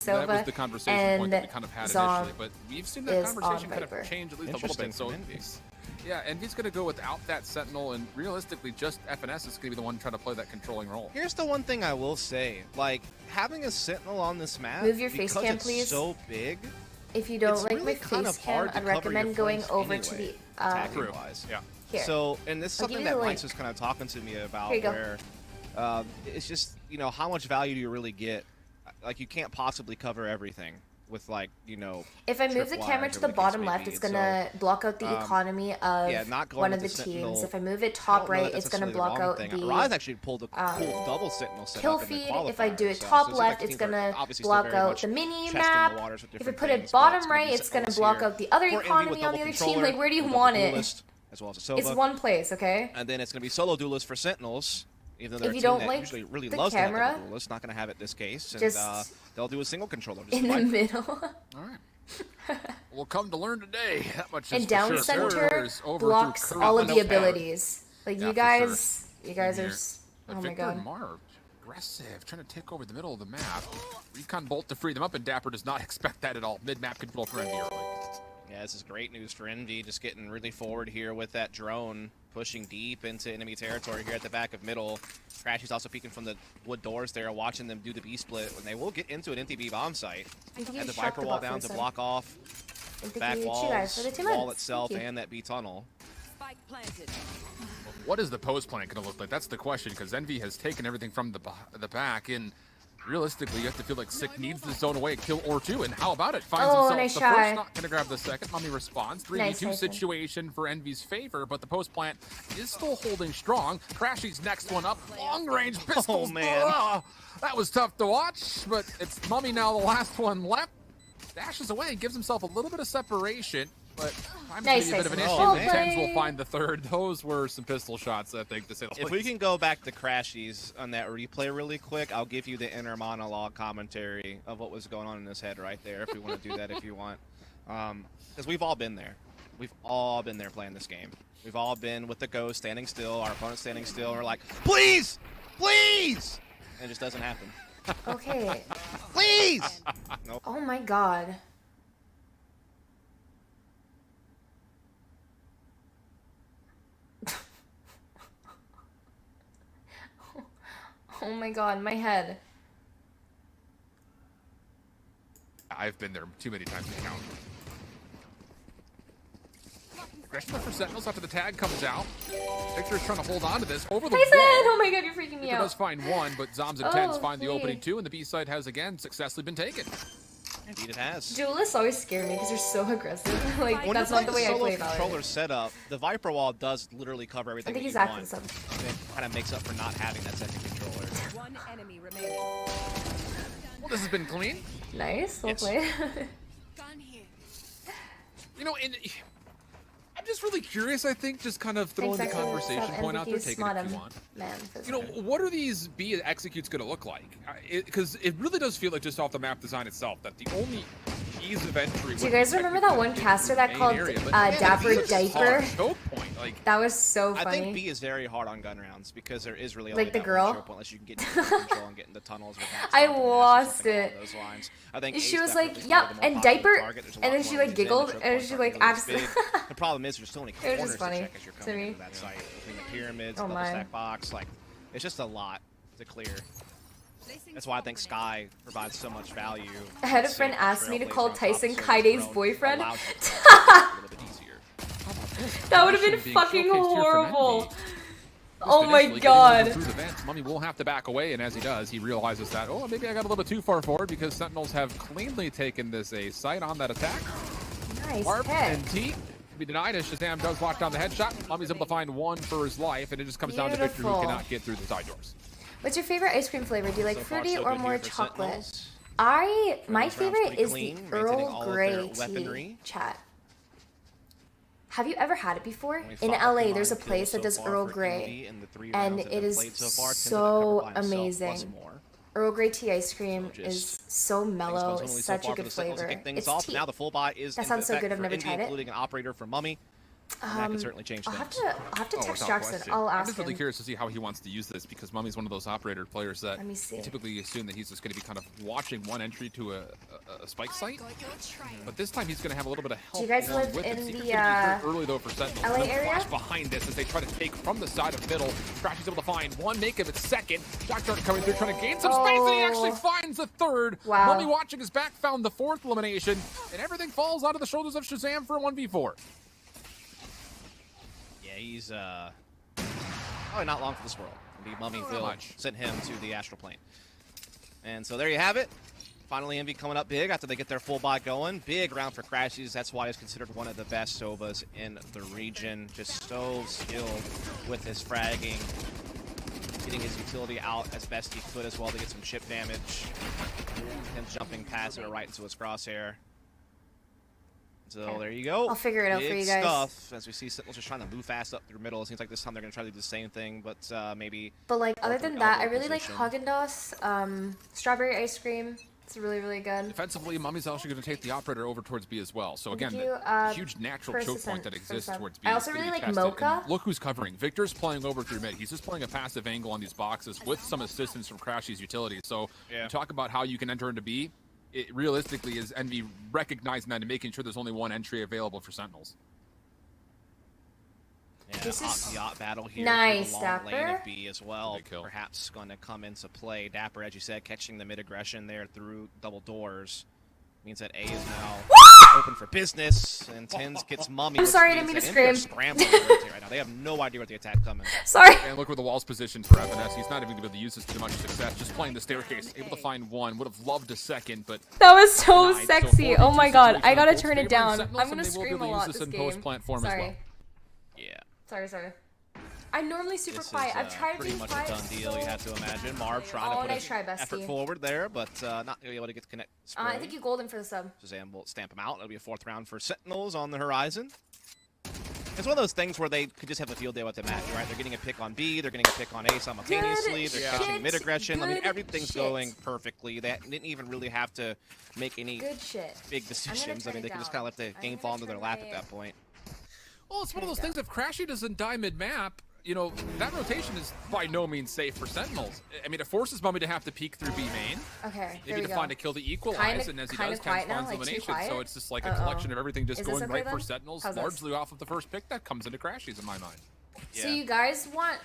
That was the conversation point that we kind of had initially, but we've seen that conversation kind of change at least a little bit. So yeah, Envy's going to go without that Sentinel, and realistically, just FNS is going to be the one trying to play that controlling role. Here's the one thing I will say, like, having a Sentinel on this map, move your face cam, please. So big, if you don't like really my face cam, I'd recommend going over to the yeah. Here. So, and this is something that Mike's was kind of talking to me about, where it's just, you know, how much value do you really get? Like, you can't possibly cover everything with, like, you know, if I move the camera to the bottom left, it's gonna block out the economy of one of the teams. If I move it top right, it's gonna block out the Rise actually pulled a cool double Sentinel setup kill feed. If I do it top left, it's gonna block out the mini map. If I put it bottom right, it's gonna block out the other economy on the other team. Like, where do you want it? As well as it's one place, okay? And then it's gonna be solo duelist for Sentinels. Even though if you don't like usually really the loves camera, it's not going to have it this case, and just they'll do a single controller in the middle. All right, we'll come to learn today. That much is and down center blocks all of the abilities. Like you guys are. Oh my god. Marv, aggressive, trying to take over the middle of the map. Recon bolt to free them up, and Dapper does not expect that at all. Mid map control for Envy early. Yeah, this is great news for Envy, just getting really forward here with that drone, pushing deep into enemy territory here at the back of middle. Crashy's also peeking from the wood doors there, watching them do the B-split, and they will get into an NTB bomb site. And the Viper wall down to block off back wall itself and that B tunnel. What is the post plan going to look like? That's the question, because Envy has taken everything from the back, and realistically, you have to feel like Sick needs the zone away, kill or two, and how about it? Finds himself nice the shot. First, not going to grab the second. Mummy responds. 3v2 situation for Envy's favor, but the post plant is still holding strong. Crashy's next one up. Long range pistols. Oh, man. That was tough to watch, but it's Mummy now, the last one left. Dashes away and gives himself a little bit of separation. But I'm a bit of an issue. Tens will find the third. Those were some pistol shots, I think, to say the least. If we can go back to Crashies on that replay really quick, I'll give you the inner monologue commentary of what was going on in his head right there, if we want to do that if you want. Because we've all been there. We've all been there playing this game. We've all been with the ghost standing still, our opponent standing still, and we're like, please! Please! And it just doesn't happen. Okay. Please! Nope. Oh my god. Oh my god, my head. I've been there too many times to count. Aggression for Sentinels after the tag comes out. Victor's trying to hold on to this over the wall. Oh my god, you're freaking me Victor out. does find one, but Zoms and Tens find the opening two, and the B side has again successfully been taken. Indeed it has. Duelists always scare me because they're so aggressive. Like, when that's not the way I play about it. Controller setup, the Viper wall does literally cover everything. I think he's acting something. It kind of makes up for not having that second controller. One enemy remaining. Well, this has been clean. Nice, well played. You know, I'm just really curious, I think, just kind of throwing the conversation point out there, taking it if you want. You know, what are these B executes going to look like? Because it really does feel like just off the map design itself that the only ease of entry... Do you guys remember that one caster that called Dapper Diaper? That was so funny. I think B is very hard on gun rounds because there is really like only the that girl? one choke point unless you can get into control and get in the tunnels. I lost it. I think she was like, yep, and Diaper, and then she like giggled, and she like accidentally... The problem is there's so many corners to check as you're coming into that site. Between the pyramids, the double stack box, like, it's just a lot to clear. That's why I think Sky provides so much value. I had a friend ask me to call Tyson KYEDAE's boyfriend. That would have been fucking horrible. Oh my god. Mummy will have to back away, and as he does, he realizes that, oh, maybe I got a little bit too far forward because Sentinels have cleanly taken this a sight on that attack. Nice Warp and T be denied as Shazam does lock down the headshot. Mummy's able to find one for his life, and it just comes down to Victor, who cannot get through the side doors. What's your favorite ice cream flavor? Do you like fruity or more chocolate? My favorite is the Earl Grey tea, chat. Have you ever had it before? In LA, there's a place that does Earl Grey, and it is so amazing. Earl Grey tea ice cream is so mellow, it's such a good flavor. It's tea. Now the full buy is that sounds so good, I've never tried it. Including an operator for Mummy. That can certainly change things. I'll have to text Jackson. Question. I'll ask I'm just really him. curious to see how he wants to use this because Mummy's one of those operator players that you typically assume that he's just going to be kind of watching one entry to a spike site. But this time he's going to have a little bit of help. Do you guys live in the early though for Sentinels. LA area? Flash behind this as they try to take from the side of middle. Crash is able to find one, make of it second. Jack Dart coming through, trying to gain some space, and he actually finds the third. Wow. Mummy watching his back found the fourth elimination, and everything falls out of the shoulders of Shazam for a 1v4. Yeah, he's probably not long for this world. Indeed, Mummy will send him to the astral plane. And so there you have it. Finally, Envy coming up big after they get their full buy going. Big round for Crashies. That's why he's considered one of the best Sovas in the region. Just so skilled with his fragging. Getting his utility out as best he could as well to get some chip damage. Him jumping past it right into his crosshair. So there you go. I'll figure it out for you guys. Stuff. As we see, Sentinels just trying to move fast up through the middle. It seems like this time they're going to try to do the same thing, but maybe... But like, other than that, I really like Haagen-Dazs, strawberry ice cream. It's really, really good. Defensively, Mummy's also going to take the operator over towards B as well. So again, huge natural choke point that exists towards B. I also really like Mocha. Look who's covering. Victor's playing over through mid. He's just playing a passive angle on these boxes with some assistance from Crashy's utility. So you talk about how you can enter into B. It realistically is Envy recognizing that and making sure there's only one entry available for Sentinels. Yeah, this is the battle here. Nice, the long Dapper. Lane of B as well. Perhaps going to come into play. Dapper, as you said, catching the mid aggression there through double doors. Means that A is now open for business, and Tins gets Mummy. I'm sorry, I didn't mean to scream. Scrambling right now. They have no idea where the attack's coming. Sorry. And look where the wall's positioned for FNS. He's not even going to be able to use this to much success. Just playing the staircase, able to find one. Would have loved a second, but that was so sexy. Oh my god, I gotta turn it down. I'm gonna scream a lot this game. Sorry. Yeah. Sorry. I'm normally super quiet. I've tried to be quiet. Pretty much a done deal, you have to imagine. Marv trying to put an effort forward there, but not going to be able to get the connect. I think you golden for the sub. Shazam will stamp him out. It'll be a 4th round for Sentinels on the horizon. It's one of those things where they could just have a field day with the match, right? They're getting a pick on B, they're getting a pick on A simultaneously, they're catching mid-aggression. I mean, everything's going perfectly. They didn't even really have to make any big decisions. I mean, they can just kind of let the game fall into their lap at that point. Well, it's one of those things, if Crashy doesn't die mid-map, you know, that rotation is by no means safe for Sentinels. I mean, it forces Mummy to have to peek through B main. Okay, maybe to find a kill to equalize, and as he does, Ken finds elimination. So it's just like a collection of everything just going right for Sentinels, largely off of the first pick that comes into Crashies in my mind. So you guys want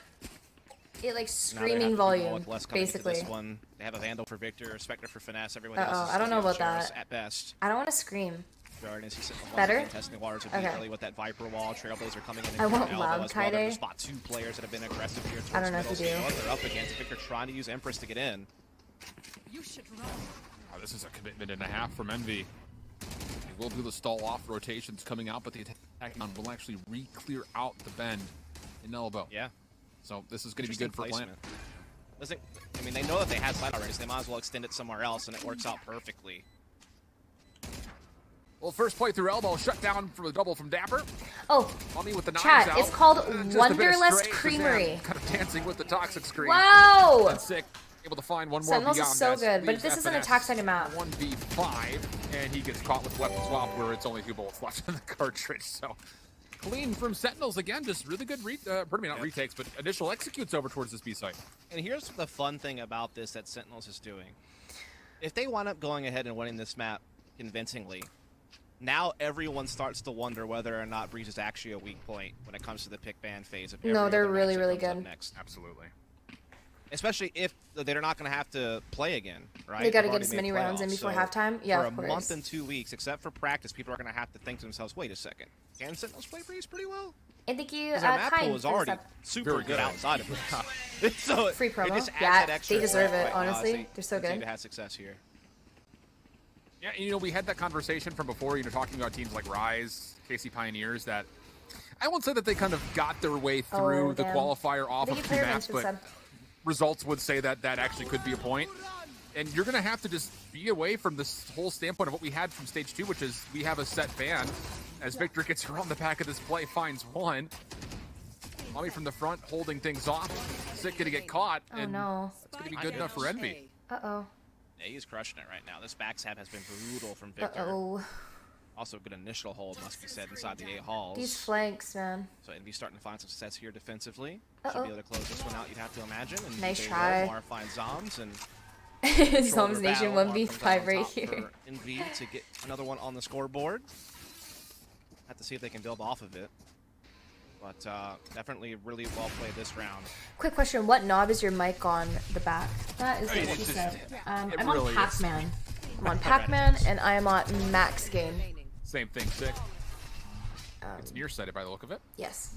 it like screaming volume, basically. This one. They have a Vandal for Victor, Spectre for Finesse, everyone else. I don't know about that. At best. I don't want to scream. Better? Testing the waters immediately with that Viper wall. Trailblazer coming in. I want loud KYEDAE. Spot 2 players that have been aggressive here. I don't know if you do. They're up against Victor trying to use Empress to get in. You should run. Oh, this is a commitment and a half from Envy. They will do the stall off rotations coming out, but the attack will actually re-clear out the bend in elbow. Yeah. So this is going to be good for Plant. I mean, they know that they had side already, so they might as well extend it somewhere else, and it works out perfectly. Well, first play through elbow, shut down for a double from Dapper. Oh, Mummy with the chat, out. It's called Wonderless Creamery. Kind of dancing with the toxic screen. Wow! And Sick, able to find one more Sentinels beyond is so that. good, but this is an attack side map. 1v5, and he gets caught with weapon swap where it's only 2 bullets left in the cartridge. So clean from Sentinels again, just really good, not retakes, but initial executes over towards this B site. And here's the fun thing about this that Sentinels is doing. If they wind up going ahead and winning this map convincingly, now everyone starts to wonder whether or not Breeze is actually a weak point when it comes to the pick ban phase of No, they're really, really good. Next. Absolutely. Especially if they're not going to have to play again, right? They got to get as many rounds in before halftime. Yeah, of course. For a month and 2 weeks, except for practice, people are going to have to think to themselves, wait a second, can Sentinels play Breeze pretty well? And thank you, our map pool is already super good outside of it. So free promo. It just adds yeah, that extra they deserve it, right honestly. They're so good. To have success here. Yeah, you know, we had that conversation from before, you know, talking about teams like Rise, KC Pioneers, that I won't say that they kind of got their way through the qualifier off of 2 maps, but results would say that that actually could be a point. And you're going to have to just be away from this whole standpoint of what we had from stage 2, which is we have a set ban. As Victor gets around the back of this play, finds one. Mummy from the front holding things off. Sick going to get caught. And that's going to be good enough for Envy. Uh-oh. Yeah, he's crushing it right now. This backstab has been brutal from Victor. Uh-oh. Also, a good initial hold, must be said, inside the 8 halls. These flanks, man. So Envy's starting to find some success here defensively. Uh-oh. Should be able to close this one out, you'd have to imagine. And Nice there try. you go. Marv finds Zoms and Zoms Nation 1v5 right here. For Envy to get another one on the scoreboard. Have to see if they can build off of it. But definitely really well played this round. Quick question, what knob is your mic on the back? That is what she said. I'm on Pac-Man. I'm on Pac-Man and I am on max game. Same thing, sick. It's nearsighted by the look of it. Yes.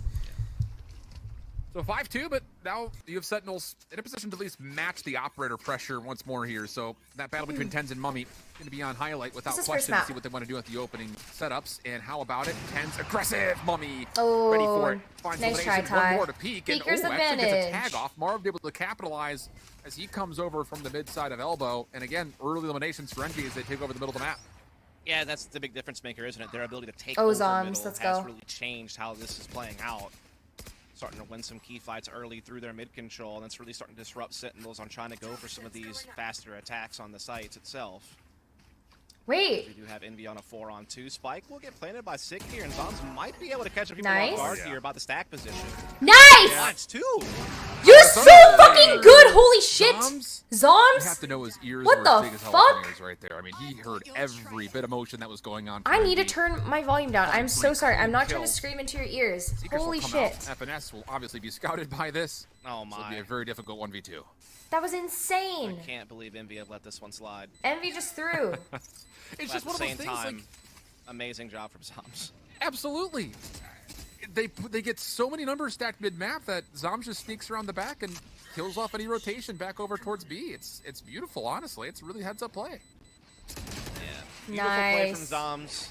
So 5-2, but now you have Sentinels in a position to at least match the operator pressure once more here. So that battle between Tens and Mummy going to be on highlight without question to see what they want to do at the opening setups. And how about it? Tens aggressive, Mummy ready for it. Finds nice try, one more to peek. Speaker's and actually gets a advantage. tag off. Marv able to capitalize as he comes over from the mid side of elbow. And again, early eliminations for Envy as they take over the middle of the map. Yeah, that's the big difference maker, isn't it? Their ability to take over middle let's has go. really changed how this is playing out. Starting to win some key fights early through their mid control, and that's really starting to disrupt Sentinels on trying to go for some of these faster attacks on the sites itself. Wait. We do have Envy on a 4-on-2. Spike will get planted by Sick here, and Zoms might be able to catch people off guard here by the stack position. Nice! That's 2! You're so fucking good! Holy shit! Zoms? You have to know his ears what were the as big as fuck? jalapenos right there. I mean, he heard every bit of motion that was going on. I need to turn my volume down. I'm so sorry. I'm not trying to scream into your ears. Seekers Holy will come shit. out. FNS will obviously be scouted by this. Oh So it'll my. be a very difficult 1v2. That was insane. I can't believe Envy have let this one slide. Envy just threw. It's But just at one the of same those things. time, Like, amazing job from Zoms. absolutely. They get so many numbers stacked mid-map that Zoms just sneaks around the back and kills off any rotation back over towards B. It's beautiful, honestly. It's really heads-up play. Yeah. Beautiful play from Nice. Zoms.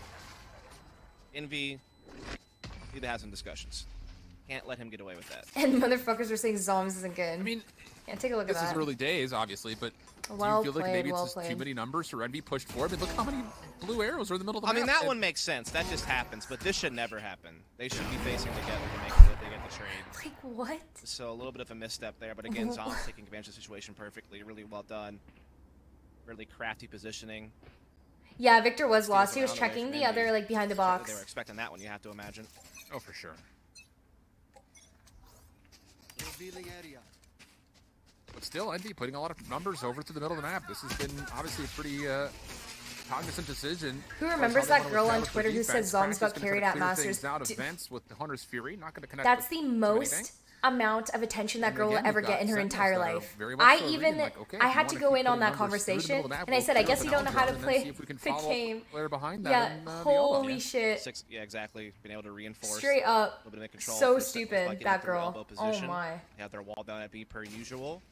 Envy need to have some discussions. Can't let him get away with that. And motherfuckers were saying Zoms isn't good. I mean, yeah, take a look at this that. is early days, obviously, but Well do you feel like played, maybe well it's just too played. many numbers for Envy pushed forward? But look how many blue arrows are in the middle of the I map. mean, that And one makes sense. That just happens, but this should never happen. They should be facing together to make sure that they get the trade. Like, what? So a little bit of a misstep there, but again, Zoms taking advantage of the situation perfectly. Really well done. Really crafty positioning. Yeah, Victor was Steals lost. He was around away checking from the Envy. other, like, behind the Certainly box. They were expecting that one, you have to imagine. Oh, for sure. But still, Envy putting a lot of numbers over to the middle of the map. This has been obviously a pretty cognizant decision. Who remembers that girl on Twitter who said Zoms got carried at Masters? Out of Vents with the Hunter's Fury, not going to connect. That's with the most amount of attention that And girl will again, ever you've get got in her Sentinels entire that are life. very much I so even, reading, like, okay, I if had you to wanna go keep in on putting that numbers through the conversation, middle of the map, and I we'll said, I clear guess up you an don't know how to outfield and then play see if we can the follow game. player behind that Yeah, in, the elbow. holy shit. Yeah, exactly. Being able to reinforce. Straight up, A little bit of control so for Sentinels by stupid, getting that through girl. elbow Oh position. my. They have their wall down at B per usual.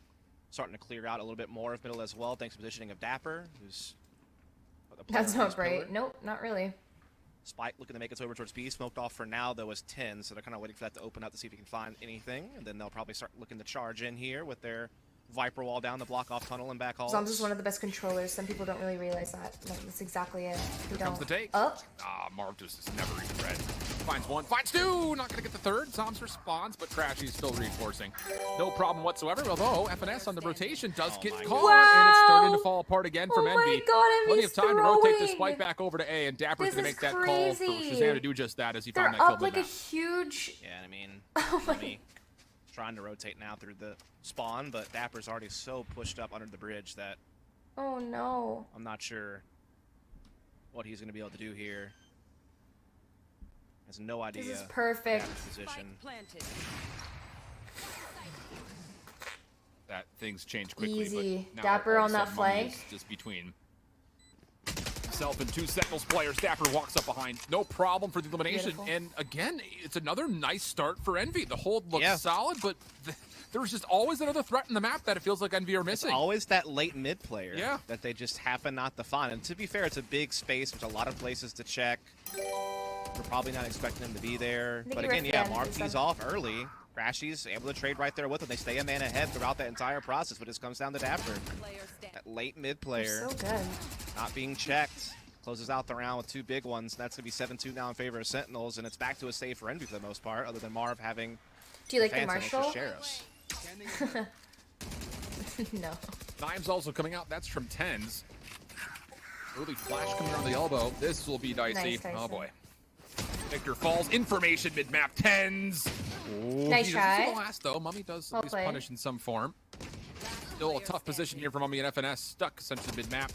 Starting to clear out a little bit more of middle as well, thanks to positioning of Dapper, who's the player That's on not his great. pillar. Nope, not really. Spike looking to make its way over towards B. Smoked off for now, though, is 10, so they're kind of waiting for that to open up to see if he can find anything. And then they'll probably start looking to charge in here with their Viper wall down the block off tunnel and back halls. Zoms is one of the best controllers. Some people don't really realize that. Like, that's exactly it. Who Comes don't. the take. Oh, Marv just is never even read. Finds one, finds two. Not going to get the third. Zoms responds, but Trashy's still reinforcing. No problem whatsoever. Although FNS on the rotation does get my caught, God. and it's starting to fall apart again from Oh my Envy. God, Plenty Envy's of time to rotate this throwing. spike back over to A, and Dapper's This going to is make that call for crazy. Shazam to do just that as he they're found that kill up like a mid-map. huge. Yeah, I mean, Oh my. Mummy trying to rotate now through the spawn, but Dapper's already so pushed up under the bridge that Oh no. I'm not sure what he's going to be able to do here. Has no idea. This is perfect. Dapper's position. That things change quickly. Easy. But now Dapper all on of a that sudden, Mummy flank. is just between himself and two Sentinels players. Dapper walks up behind. No problem for the elimination. Beautiful. And again, it's another nice start for Envy. The hold looks Yeah. solid, but there's just always another threat in the map that it feels like Envy are missing. Always that late mid player Yeah. that they just happen not to find. And to be fair, it's a big space. There's a lot of places to check. We're probably not expecting him to be there. think But he again, ripped yeah, the end. Marv tees off early. Crashy's able to trade right there with him. They stay a man ahead throughout that entire process, but it just comes down to Dapper. That late mid player So good. not being checked. Closes out the round with two big ones. That's going to be 7-2 now in favor of Sentinels, and it's back to a save for Envy for the most part, other than Marv having Do you like the Phantom, which is Marshall? Sheriffs. No. Knives also coming out. That's from Tens. Early flash coming around the elbow. This will be dicey. Nice, oh boy. Victor falls. Information mid-map. Tens. Ooh, Nice try. Last though. Mummy does at least punish in some form. Still a tough position here for Mummy and FNS. Stuck essentially mid-map.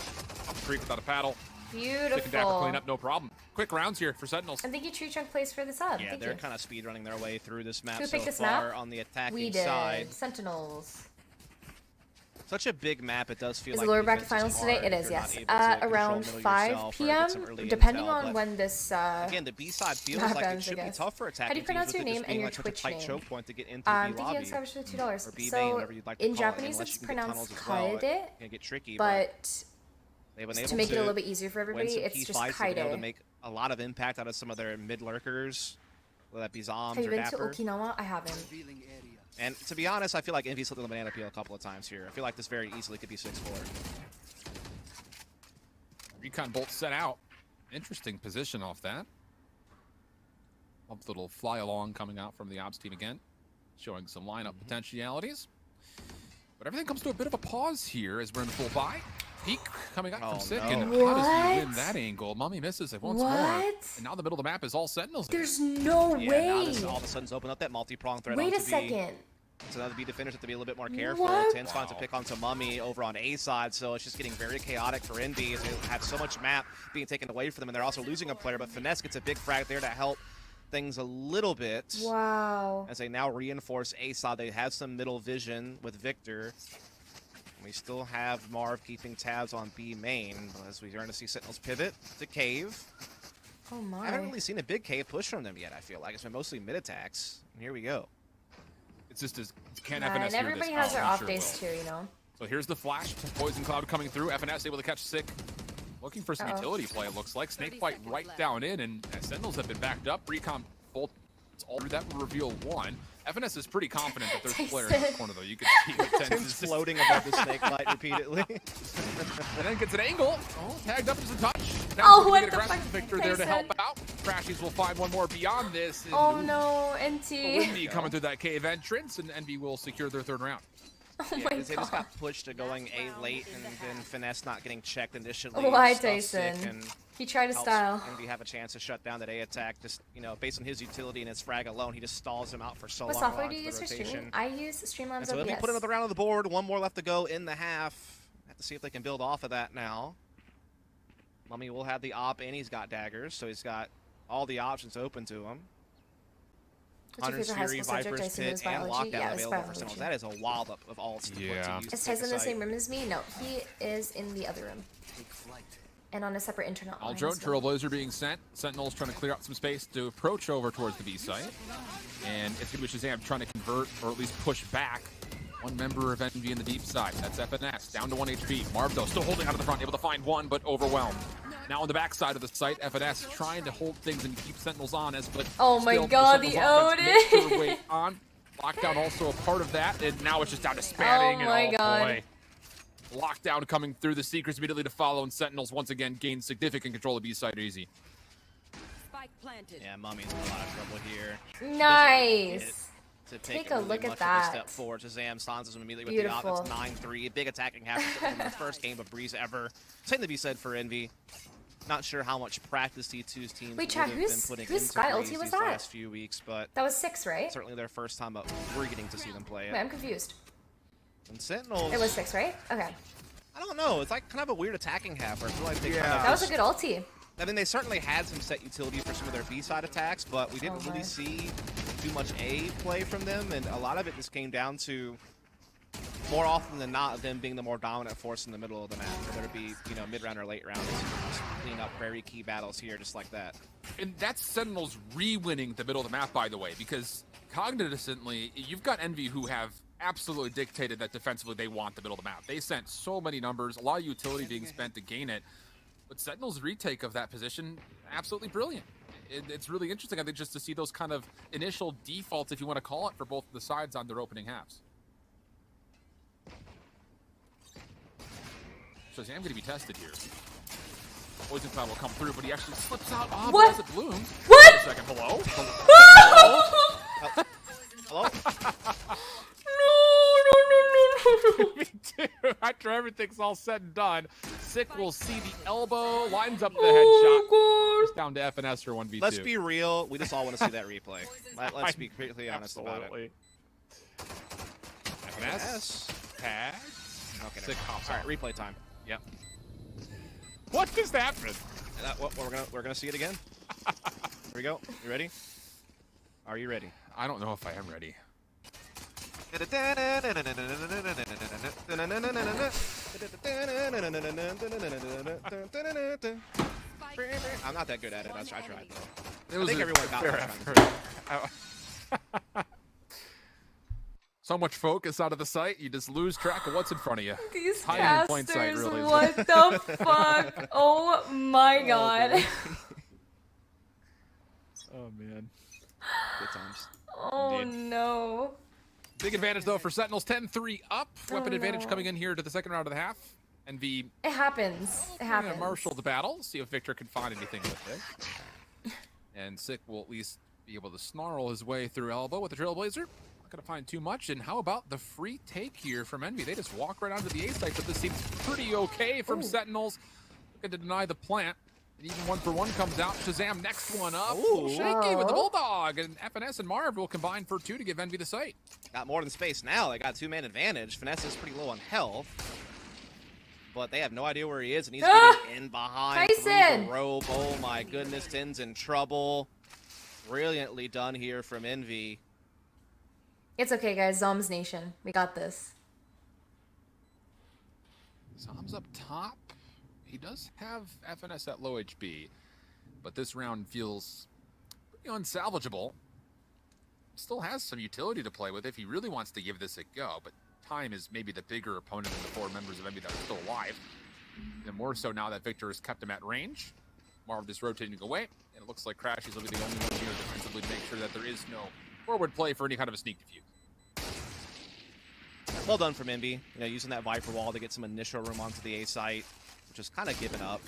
Up the creek without a paddle. Beautiful. Clean up, no problem. Quick rounds here for Sentinels. And thank you, Tree Trunk Plays, for the sub. Yeah, they're kind of speed running their way through this map Who so picked this far map? on the attacking We did. side. Sentinels. Such a big map, it does feel Is like the lower bracket defense finals today? hard It if is, you're yes. not able to Around control 5 yourself or p.m. get some early Depending intel, on but when this. again, the B side feels like it should be tough for attacking. How do you pronounce teams your with it name just and being your like such a Twitch tight name? choke point to get into the Thank lobby. you, Savage, for the $2. Or B main, So whatever you'd like to in call it, Japanese, unless it's you can get pronounced tunnels as well. KYEDAE, It can get tricky, but they've been to able make it a little bit easier for win everybody, some it's key just fights. They've been able to KYEDAE. make a lot of impact out of some of their mid lurkers, whether that be Zombs Have you or been to Dapper. Okinawa? I haven't. And to be honest, I feel like Envy slipped on the banana peel a couple of times here. I feel like this very easily could be 6-4. Recon bolt set out. Interesting position off that. A little fly along coming out from the ops team again, showing some lineup potentialities. But everything comes to a bit of a pause here as we're in the full buy. Peek coming out from Sick, and how does he win that angle? Mummy misses it once more. And now the middle of the map is all Sentinels. There's no Yeah, way. now this all of a sudden open up that multi-prong threat. Wait a second. So now the B defenders have to be a little bit more careful. What? Ten's finds to pick onto Mummy over on A side, so it's just getting very chaotic for Envy as they have so much map being taken away from them, and they're also losing a player, but Finesse gets a big frag there to help things a little bit. Wow. As they now reinforce A side, they have some middle vision with Victor. We still have Marv keeping tabs on B main, as we're going to see Sentinels pivot to Cave. Oh my. I haven't really seen a big Cave push from them yet, I feel like. It's been mostly mid attacks. And here we go. It's just as can't Yeah, FNS and hear everybody this? has their Oh, off sure days will. too, you know. So here's the flash. Poison Cloud coming through. FNS able to catch Sick. Looking for some utility play, it looks like. Snakebite right down in, and Sentinels have been backed up. Recon bolt all through that will reveal one. FNS is pretty confident that there's a player in the corner, though. You can see the Tim's floating above the Snakebite repeatedly. And then gets an angle. Oh, tagged up as a touch. Now Oh, looking what to get the aggressive. fuck? Victor there to help out. Crashies will find one more beyond this. And Oh no, NT. Windy coming through that cave entrance, and NB will secure their third round. Oh Yeah, my because they just god. got pushed to going A late, and then Finesse not getting checked initially. Why, stuff Sick Tyson? and He tried to helps style. Envy have a chance to shut down that A attack. Just, you know, based on his utility and his frag alone, he just stalls him out for so What long. software while do you it's use the for streaming? rotation. I use Streamlabs And so let me OBS. put another round on the board. One more left to go in the half. Have to see if they can build off of that now. Mummy will have the op, and he's got daggers, so he's got all the options open to him. What's your favorite high school subject? I assume it was and biology. lockdown Yeah, it was available for Sentinels. biology. That is a wild up of alts to put to Yeah. use Is to take Tyson in a the site. same room as me? No, he is in the other room. And on a separate internet line. Aldrone, as well. Trailblazer being sent. Sentinels trying to clear out some space to approach over towards the B site. And it's going to be Shazam trying to convert, or at least push back, one member of Envy in the deep side. That's FNS, down to 1 HP. Marv, though, still holding out of the front, able to find one, but overwhelmed. Now on the back side of the site, FNS trying to hold things and keep Sentinels honest, but Oh my still, god, Sentinels the offense makes their Odin! way on. Lockdown also a part of that, and now it's just down to spanning. Oh my and god. Boy. Lockdown coming through, the Secrets immediately to follow, and Sentinels once again gain significant control of B-side easy. Spike planted. Yeah, Mummy's in a lot of trouble here. Nice. To Take take a really look at much that. Of a step forward. Shazam stanzas him immediately with Beautiful. the op. It's 9-3. Big attacking half from the first game of Breeze ever. Same to be said for Envy. Not sure how much practice T2's teams Wait, would Chad, have whose- been putting whose into Sky Breeze ulti was these that? last few weeks, but That was 6, right? certainly their first time up. We're getting to see them play it. Wait, I'm confused. And Sentinels, It was 6, right? Okay. I don't know. It's like kind of a weird attacking half where I feel like they kind of That was a good ulti. I mean, they certainly had some set utility for some of their B-side attacks, but we didn't really see too much A play from them, and a lot of it just came down to, more often than not, them being the more dominant force in the middle of the map, whether it be, you know, mid-round or late round. Just clean up very key battles here, just like that. And that's Sentinels re-winning the middle of the map, by the way, because cognizantly, you've got Envy who have absolutely dictated that defensively they want the middle of the map. They sent so many numbers, a lot of utility being spent to gain it. But Sentinel's retake of that position, absolutely brilliant. It's really interesting, I think, just to see those kind of initial defaults, if you want to call it, for both the sides on their opening halves. So I'm going to be tested here. Poison Cloud will come through, but he actually slips out. Oh, What? as it blooms. What? Wait a second. Hello? Hello? No. Me too. After everything's all said and done, Sick will see the elbow, lines up the headshot. Just down to FNS for 1v2. Let's be real. We just all want to see that replay. Let's be completely honest about it. FNS. Tag. Okay, Sick hops all right, off. replay time. Yep. What just happened? We're gonna see it again. Here we go. You ready? Are you ready? I don't know if I am ready. I'm not that good at it. I tried though. I think everyone got that. So much focus out of the sight, you just lose track of what's in front of you. These Hiding in plain sight, casters, really. what the fuck? Oh my god. Oh, man. Good times. Oh Indeed. no. Big advantage, though, for Sentinels. 10-3 up. Weapon advantage no. coming in here to the second round of the half. NV It happens. It happens. marshal the battle. See if Victor can find anything with this. And Sick will at least be able to snarl his way through elbow with the Trailblazer. Not going to find too much. And how about the free take here from Envy? They just walk right onto the A site, but this seems pretty okay from Sentinels. Looking to deny the plant. And even 1-for-1 comes out. Shazam next one up. Ooh. Shaky with the Bulldog. And FNS and Marv will combine for 2 to give Envy the site. Got more than space now. They got 2-man advantage. Finesse is pretty low on health. But they have no idea where he is, and he's getting in behind through Tyson! the rope. Oh my goodness, Tin's in trouble. Brilliantly done here from Envy. It's okay, guys. Zombs Nation. We got this. Zom's up top. He does have FNS at low HP, but this round feels pretty unsalvageable. Still has some utility to play with if he really wants to give this a go, but time is maybe the bigger opponent than the 4 members of Envy that are still alive. And more so now that Victor has kept him at range. Marv is rotating away, and it looks like Crashies will be the only one here defensively to make sure that there is no forward play for any kind of a sneak defuse. Well done from Envy. Using that Viper wall to get some initial room onto the A site, which is kind of given up.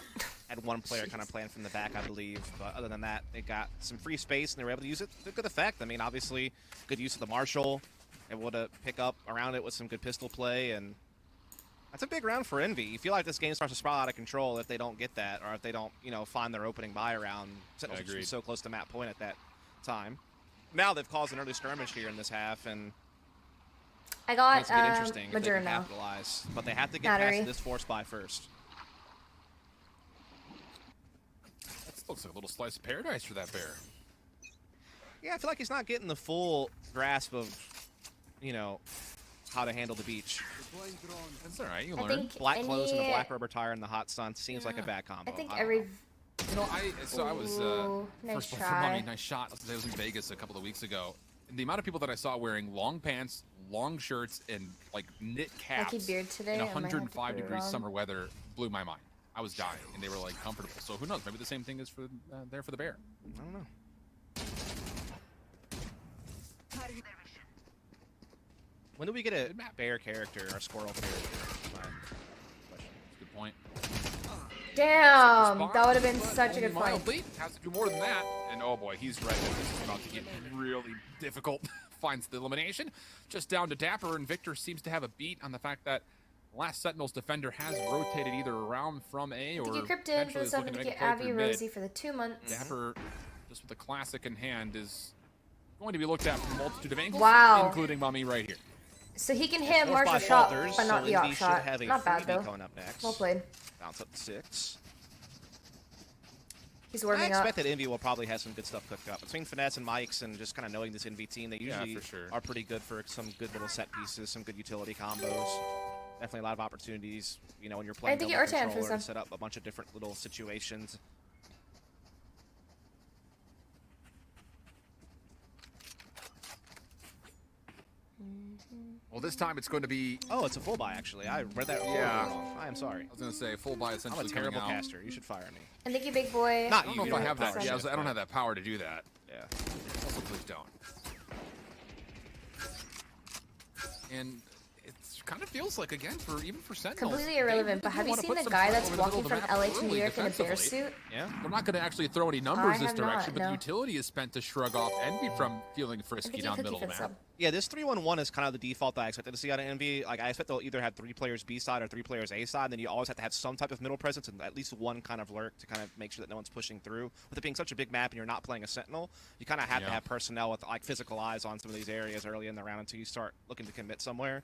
Had one player kind of playing from the back, I believe. But other than that, they got some free space, and they were able to use it to good effect. I mean, obviously, good use of the Marshal. Able to pick up around it with some good pistol play, and that's a big round for Envy. You feel like this game starts to spiral out of control if they don't get that, or if they don't, find their opening buy round. Sentinels were so close to map point at that time. Now they've caused an early skirmish here in this half, and I got it's get interesting if they can Moderna. capitalize. But they have to get past this force buy first. That looks like a little slice of paradise for that bear. Yeah, I feel like he's not getting the full grasp of, how to handle the beach. That's all right, you I learn. think Black clothes and a black rubber tire in the hot sun seems like a bad combo. I think don't every. know. I was Ooh, nice first of all, try. Mommy, nice shot. I was in Vegas a couple of weeks ago. And the amount of people that I saw wearing long pants, long shirts, and like knit caps Lucky beard today, in I might have to 105 put it degrees on. summer weather blew my mind. I was dying, and they were like comfortable. So who knows? Maybe the same thing is for there for the bear. I don't know. When do we get a bear character or squirrel character? Good point. Damn, that would have been such a good fight. Mildly, has to do more than that. And oh boy, he's right. This is about to get really difficult. Finds the elimination. Just down to Dapper, and Victor seems to have a beat on the fact that last Sentinel's defender has rotated either around from A or Thank you, Cryptid, for the potentially is looking 7 to to make a get play Abby through mid. Rosie for the 2 months. Dapper, just with a classic in hand, is going to be looked at from a multitude of angles, Wow. including Mummy right here. So he can hit Force Marshall by shot, Falters, but not so the Envy op should shot. have a Not bad freebie though. coming up next. Well played. Bounce up to 6. He's I warming up. expect that Envy will probably have some good stuff cooked up. Between Finesse and Mike's and just kind of knowing this Envy team, they usually for sure. are pretty good for some good little set pieces, some good utility combos. Definitely a lot of opportunities, when you're playing think double you are 10 for controller some. to set up a bunch of different little situations. Well, this time it's going to be. Oh, it's a full buy, actually. I read that Yeah. wrong. I am sorry. I was going to say full buy I'm essentially a terrible coming out. caster. You should fire me. And thank you, big boy. Not I don't you. know if I have that. Power Yeah, shift, I don't but- have that power to do that. Yeah. Also, please don't. And it kind of feels like, again, even for Sentinels. Completely irrelevant, but have you seen the guy that's walking from LA to New York in a bear suit? Yeah. We're not going to actually throw any numbers this direction, but the utility is spent to shrug off Envy from feeling frisky down the middle of the map. Yeah, this 3-1-1 is kind of the default that I expected to see out of Envy. Like, I expect they'll either have 3 players B side or 3 players A side, and then you always have to have some type of middle presence and at least one kind of lurk to kind of make sure that no one's pushing through. With it being such a big map and you're not playing a Sentinel, you kind of have to have personnel with like physical eyes on some of these areas early in the round until you start looking to commit somewhere.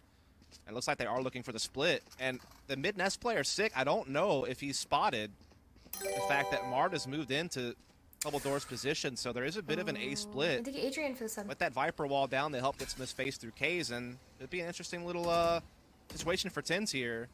And it looks like they are looking for the split. And the mid-nest player, Sick, I don't know if he's spotted the fact that Marv has moved into double doors position, so there is a bit of an A split. I think Adrian for the sub. With that Viper wall down, they help get some space through K's, and it'd be an interesting little situation for Tens here.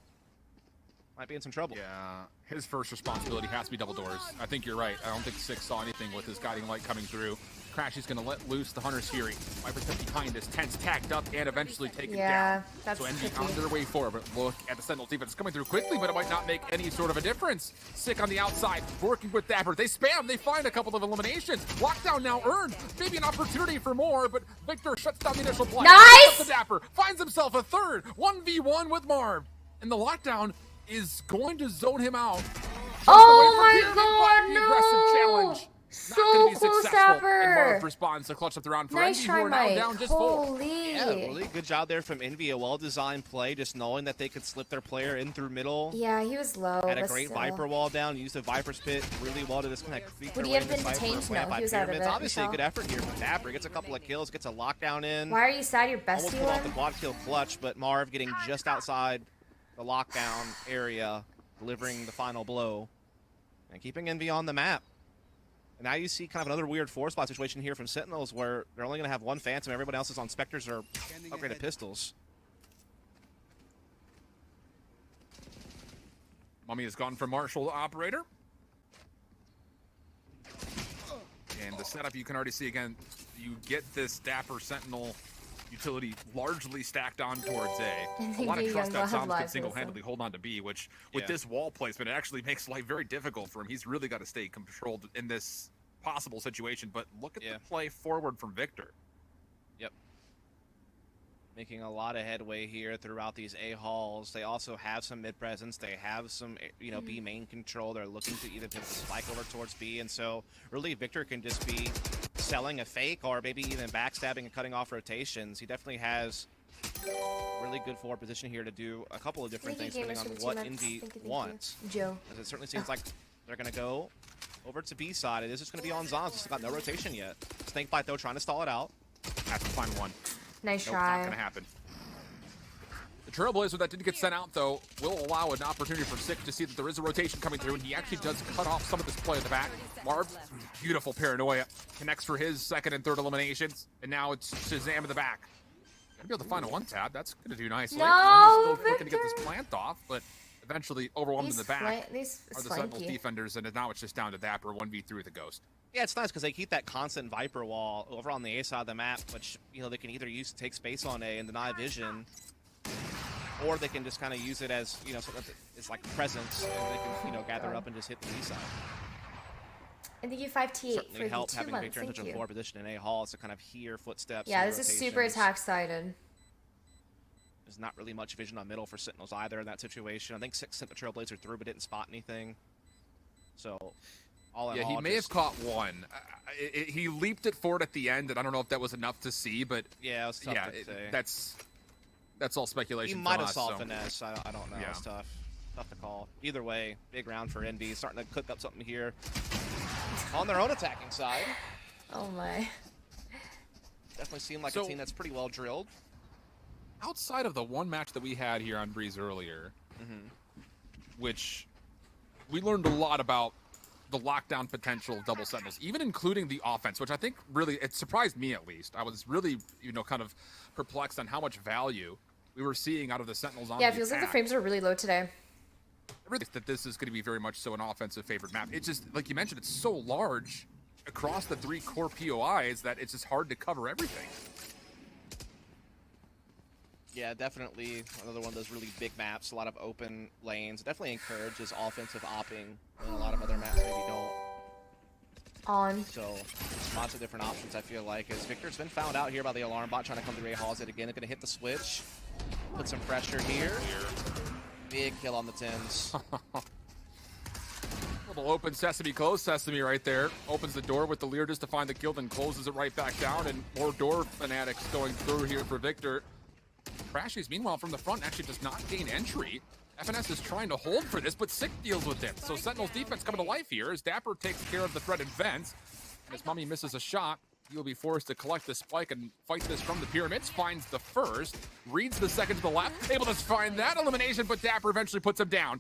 Might be in some trouble. Yeah, his first responsibility has to be double doors. I think you're right. I don't think Six saw anything with his guiding light coming through. Crashy's going to let loose the Hunter's Fury. Viper's behind us. Tens tagged up and eventually taken down. That's so Envy on their way forward. But look at the Sentinel defense. It's coming through quickly, but it might not make any sort of a difference. Sick on the outside, working with Dapper. They spam. They find a couple of eliminations. Lockdown now earned. Maybe an opportunity for more, but Victor shuts down the initial play. Nice! The Dapper finds himself a third. 1v1 with Marv. And the lockdown is going to zone him out. Oh my god, the aggressive challenge. So close, Dapper. And Marv responds to clutch up the round for Nice Envy, try, who are now Mike. down just Holy. Yeah, really good job there from Envy. A well-designed play, just knowing that they could slip their player in through middle. Yeah, he was low. Had a great Viper wall down, used the Viper's pit really well to disconnect. Would he have been detained? No, he was out of it. Obviously a good effort here from Dapper. Gets a couple of kills, gets a lockdown in. Why are you sad? Your best Almost pulled off the quad kill clutch, but Marv getting just outside the lockdown area, delivering the final blow, and keeping Envy on the map. And now you see kind of another weird 4-spot situation here from Sentinels where they're only going to have one Phantom. Everybody else is on Spectres or upgraded pistols. Mummy has gone from Marshall to Operator. And the setup you can already see again, you get this Dapper Sentinel utility largely stacked on towards A. A lot of trust that Soms could single-handedly hold on to B, which with this wall placement, it actually makes life very difficult for him. He's really got to stay controlled in this possible situation, but look at the play forward from Victor. Yep. Making a lot of headway here throughout these A halls. They also have some mid presence. They have some, B main control. They're looking to either pivot the spike over towards B, and so really Victor can just be selling a fake or maybe even backstabbing and cutting off rotations. He definitely has really good forward position here to do a couple of different things depending on what Envy wants. Joe. As it certainly seems like they're going to go over to B side. It is just going to be on Zombs. It's got no rotation yet. Snakebite though trying to stall it out. Has to find one. Nice try. Not going to happen. The Trailblazer that didn't get sent out, though, will allow an opportunity for Sick to see that there is a rotation coming through, and he actually does cut off some of this play at the back. Marv, beautiful paranoia, connects for his second and third eliminations, and now it's Shazam in the back. Gonna be able to find a one-tap. That's going to do nicely. No, still looking to get this plant off, but eventually overwhelmed in the back are the Sentinels defenders, and now it's just down to Dapper 1v3 with the Ghost. Yeah, it's nice because they keep that constant Viper wall over on the A side of the map, which they can either use to take space on A and deny vision, or they can just kind of use it as it's like presence, and they can gather up and just hit the B side. I think you 5T8 certainly for help the 2 having months. Victor in such a forward position in A hall to kind of hear footsteps. Yeah, this is super attack sided. There's not really much vision on middle for Sentinels either in that situation. I think Six sent the Trailblazer through, but didn't spot anything. So. Yeah, he may have caught one. He leaped it forward at the end, and I don't know if that was enough to see, but yeah, it was tough to say. That's all speculation. He might have saw finesse. I don't know. Yeah. It's tough to call. Either way, big round for Envy. Starting to cook up something here on their own attacking side. Oh my. Definitely seemed like a team that's pretty well drilled. Outside of the one match that we had here on Breeze earlier, which we learned a lot about the lockdown potential of double Sentinels, even including the offense, which I think really, it surprised me at least. I was really, kind of perplexed on how much value we were seeing out of the Sentinels on the it feels like the frames are really low today. I really think that this is going to be very much so an offensive favored map. It's just, like you mentioned, it's so large across the 3 core POIs that it's just hard to cover everything. Yeah, definitely another one of those really big maps, a lot of open lanes. Definitely encourages offensive opping, and a lot of other maps maybe don't. On. So lots of different options, I feel like, as Victor's been found out here by the alarm bot trying to come through A Halls it again. They're going to hit the switch. Put some pressure here. Big kill on the Tens. Little open sesame, closed sesame right there. Opens the door with the Lear just to find the kill, then closes it right back down, and more door fanatics going through here for Victor. Crashies, meanwhile, from the front actually does not gain entry. FNS is trying to hold for this, but Sick deals with it. So Sentinel's defense coming to life here as Dapper takes care of the threat and vents. And as Mummy misses a shot, he will be forced to collect the spike and fight this from the pyramids. Finds the first, reads the second to the left, able to find that elimination, but Dapper eventually puts him down.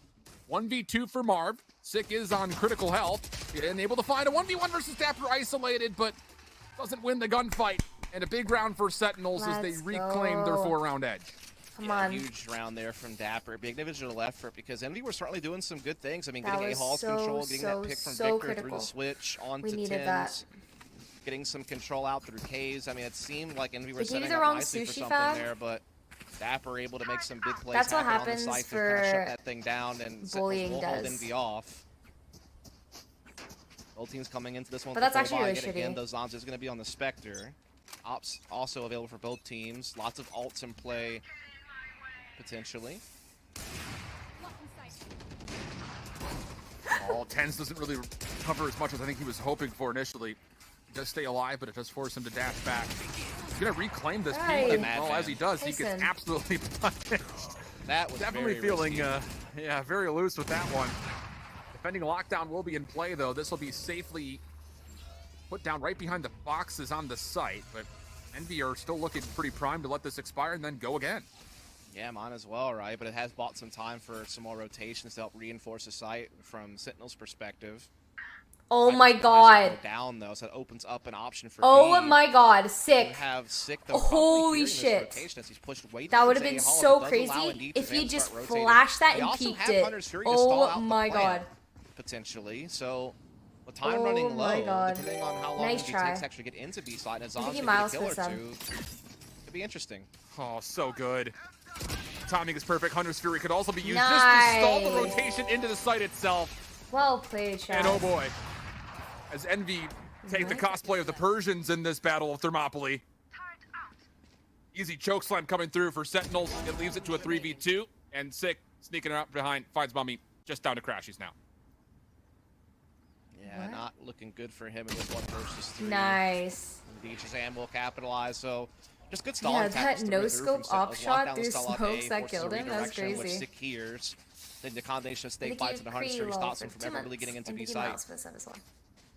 1v2 for Marv. Sick is on critical health and able to find a 1v1 versus Dapper isolated, but doesn't win the gunfight. And a big round for Sentinels as they reclaim their 4-round edge. Come on. Huge round there from Dapper. Big individual effort because Envy were certainly doing some good things. I mean, getting A Hall's control, getting that pick from Victor critical. through the switch onto Tens. That. Getting some control out through Caves. I mean, it seemed like Envy were Did setting the up wrong nicely for sushi something fab? there, but Dapper able to make some big plays. That's what happen happens on the site for to kind of shut that thing down, and bullying will does. hold Envy off. Both teams coming into this one. But that's actually really shitty. Again, those Zons is going to be on the Spectre. Ops also available for both teams. Lots of ults in play, potentially. Oh, Tens doesn't really cover as much as I think he was hoping for initially. He does stay alive, but it does force him to dash back. He's going to reclaim this peak, and well, as he does, he gets absolutely punished. That was definitely feeling, very loose with that one. Defending lockdown will be in play, though. This will be safely put down right behind the boxes on the site, but Envy are still looking pretty primed to let this expire and then go again. Yeah, mine as well, right? But it has bought some time for some more rotations to help reinforce the site from Sentinel's perspective. Oh my god. Down though, so it opens up an option for Oh B. my god, Sick. Have Sick though, holy shit. As he's pushed way that would have been so crazy if he just flashed that and peeked it. Oh my god. Potentially, so with time running low, depending on how long it takes to actually get into B side, and Zon's going to kill or two, could be interesting. Oh, so good. Timing is perfect. Hunter's Fury could also be used just to stall the rotation into the site itself. Well played, Shaq. And oh boy, as Envy take the cosplay of the Persians in this battle of Thermopylae. Easy chokeslam coming through for Sentinels. It leaves it to a 3v2, and Sick sneaking out behind, finds Mummy just down to Crashies now. Yeah, not looking good for him in this 1-versus-3. Nice. Indeed, Shazam will capitalize, so just good stalling. Yeah, that no-scope op shot through smokes that killed him, that was crazy. Which Sick hears. Then the combination of stake bites and the Hunter's Fury stops him from ever really getting into B site.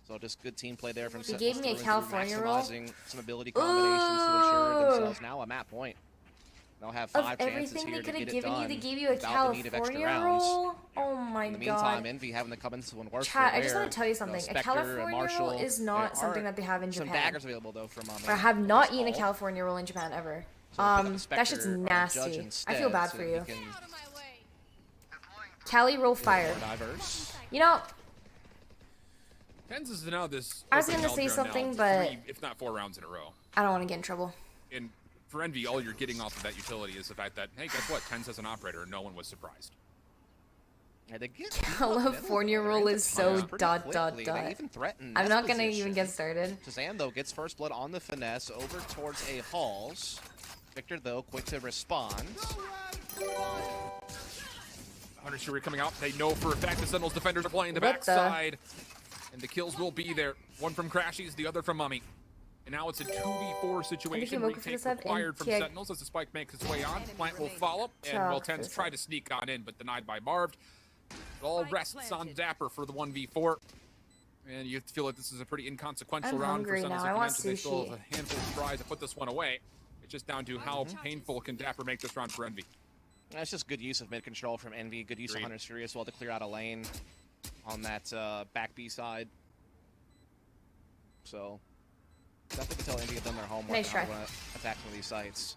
So just good team play there from Sentinels. He gave me a California roll. Maximizing some ability combinations to ensure themselves now a map point. They'll have 5 chances here to get it done. They gave you a California roll? Oh my god. In the meantime, Envy having to come into one worse. Chat, I just want to tell you something. A California roll is not something that they have in Japan. Some daggers available though from I have not eaten a California roll in Japan ever. That's just nasty. I feel bad for you. Cali roll fire. You know, Tens is now this. I was gonna say something, but 3, if not 4 rounds in a row. I don't want to get in trouble. And for Envy, all you're getting off of that utility is the fact that, hey, guess what? Tens has an operator, and no one was surprised. California roll is so ... I'm not gonna even get started. Shazam though gets first blood on the finesse over towards A Halls. Victor though quick to respond. Hunter's Fury coming out. They know for a fact the Sentinels defenders are playing the backside. And the kills will be there. One from Crashies, the other from Mummy. And now it's a 2v4 situation. Retake required from Sentinels as the spike makes its way on. Plant will follow. And well, Tens try to sneak on in, but denied by Marv. It all rests on Dapper for the 1v4. And you feel like this is a pretty inconsequential round for Sentinels. I want They still have a handful of tries to put this one away. It's just down to how painful can Dapper make this round for Envy. That's just good use of mid control from Envy. Good use of Hunter's Fury as well to clear out a lane on that back B side. So definitely can tell Envy have done their homework on how to attack some of these sites.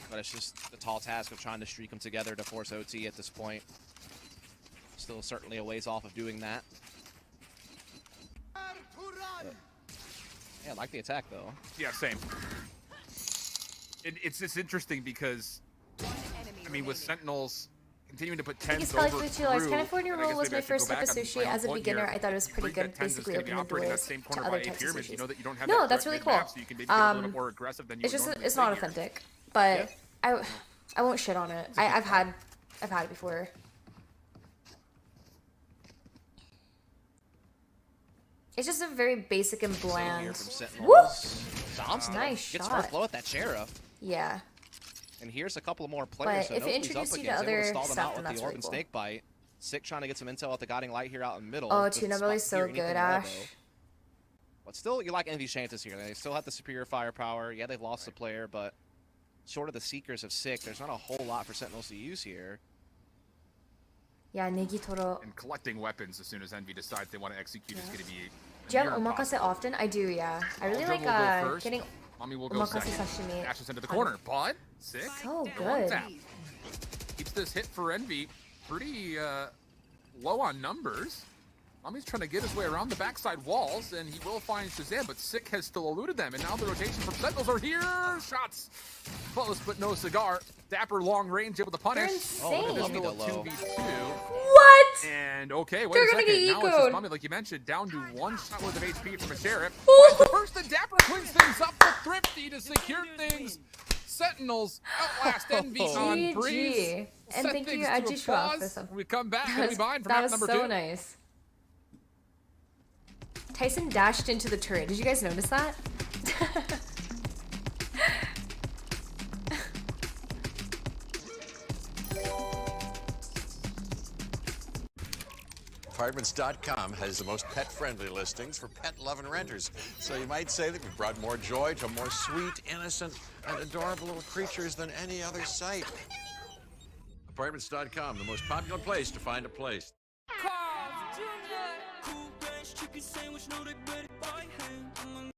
But it's just the tall task of trying to streak them together to force OT at this point. Still certainly a ways off of doing that. But, yeah, I like the attack though. Yeah, same. It's interesting because, I mean, with Sentinels, continuing to put I think 10s it's probably over for $2. through. Kind of 40 and I roll guess was maybe I my should go first type back of on sushi. my own As a point beginner, here. I thought it was pretty Read good. that 10s is Basically gonna be opening the operating that doors same to corner other by A types of pyramid. sushis. You know that you don't have No, that that's threat really cool. mid-map, so you can maybe get a little bit more aggressive than you It's would just normally it's say not here. authentic, but I won't shit on it. I've had it before. It's just a very basic and bland. Woo! Nice gets shot. first blow at that sheriff. Yeah. And here's a couple more players. But if it introduced you to other stuff, then that's really cool. Snake bite. Sick trying to get some intel at the guiding light here out in the middle. Oh, tuna belly's so good, Ash. But still, you like Envy's chances here. They still have the superior firepower. Yeah, they've lost the player, but short of the Seekers of Sick, there's not a whole lot for Sentinels to use here. Yeah, Negi Toro. And collecting weapons as soon as Envy decides they want to execute is going to be. Do you have omakase often? I do, yeah. I really like getting Mommy will go omakase second. sashimi. Ashes into the corner, but Sick. So good. Keeps this hit for Envy pretty low on numbers. Mommy's trying to get his way around the backside walls, and he will find Shazam, but Sick has still eluded them, and now the rotation from Sentinels are here. Shots close, but no cigar. Dapper long range able to punish. They're insane. Still a 2v2. What? And okay, wait They're a gonna second. get Now it's ecoed. just Mommy, like you mentioned, down to one shot worth of HP from a Sheriff. Ooh. But first, the Dapper cleans things up for Thrifty to secure things. Sentinels outlast Envy on Breeze. GG. And Set thank you, things to a Ajishwa, for pause. something. We come back and we bind from That map was number so 2. nice. Tyson dashed into the turret. Did you guys notice that? Apartments.com has the most pet-friendly listings for pet-loving renters. So you might say that we've brought more joy to more sweet, innocent, and adorable little creatures than any other site. Apartments.com, the most popular place to find a place.